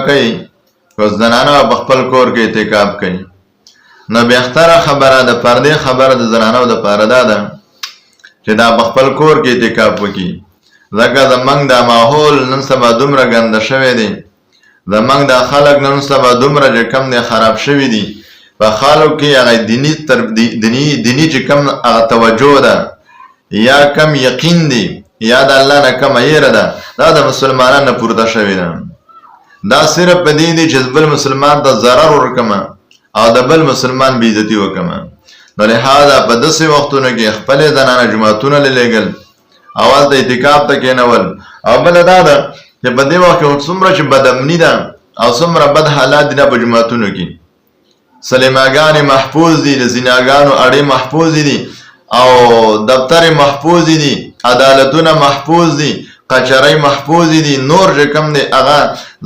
کوي او زنانه په خپل کور کې اعتکاف کوي نو بهتره خبره د پردې خبره د زنانو د پاره ده چې دا په خپل کور کې اعتکاف وکړي ځکه زمونږ دا ماحول نن سبا دومره ګنده شوی دی زمونږ دا خلک نن سبا دومره چې کم دی خراب شوي دي په خلکو کې هغه دیني چې کم هغه توجه ده یا کم یقین دی یا د الله نه کم یره ده دا د مسلمانانو پورته شوی ده دا صرف په دې دی چې بل مسلمان ته ضرر ورکمه او د بل مسلمان بې عزتي وکمه نو لهذا په داسې وختونو کې خپل زنانه جماعتونه لګل اول د اعتکاف ته کېنول او بل دا ده چې په دې وخت کې څومره چې بدامني ده او څومره بد حالات دي په جماعتونو کې سلیماګانې محفوظ دي د زناګانو اړې محفوظ دي او دفتر محفوظ دي عدالتونه محفوظ دي قچرۍ محفوظ دي نور چې کوم دی هغه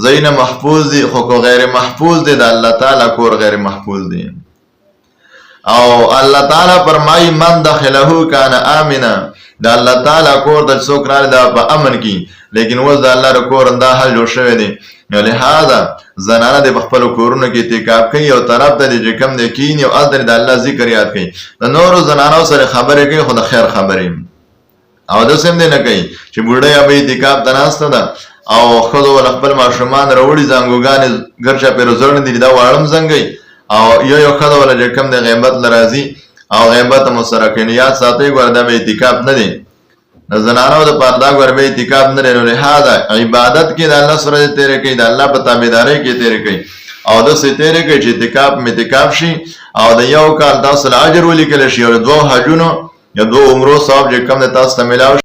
ځایونه محفوظ دي خو غیر محفوظ دي د الله تعالی کور غیر محفوظ دي او الله تعالی فرمایي من دخله کان آمنا د الله تعالی کور د څوک راځي دا په امن کې لیکن اوس د الله د کور دا حل جوړ شوی دی نو لهذا زنانه د خپل کورونو کې اعتکاف کوي او طرف ته د کم د کین او اذر د الله ذکر یاد کوي د نورو زنانو سره خبرې کوي خو د خیر خبرې او د سم دې نه کوي چې بوډۍ به اعتکاف ته ناسته ده او خود ول خپل ماشومان راوړي زنګوګان ګرچا په روزړن دي دا واړم زنګي او یو خود ول کم د غیبت لرازي او غیبت مسرکنیات ساتي ګوردا به اعتکاف نه دي زنانو د پردا ګور به اعتکاف نه لري لہذا عبادت کې د الله سره تیرې کوي د الله په تابعداري کې تیرې کوي او د سې تیرې کوي چې اعتکاف شي او د یو کال تاسو اجر ولیکل شي او دوه حجونو یا دوه عمرو ثواب چې کم د تاسو ته ملاوي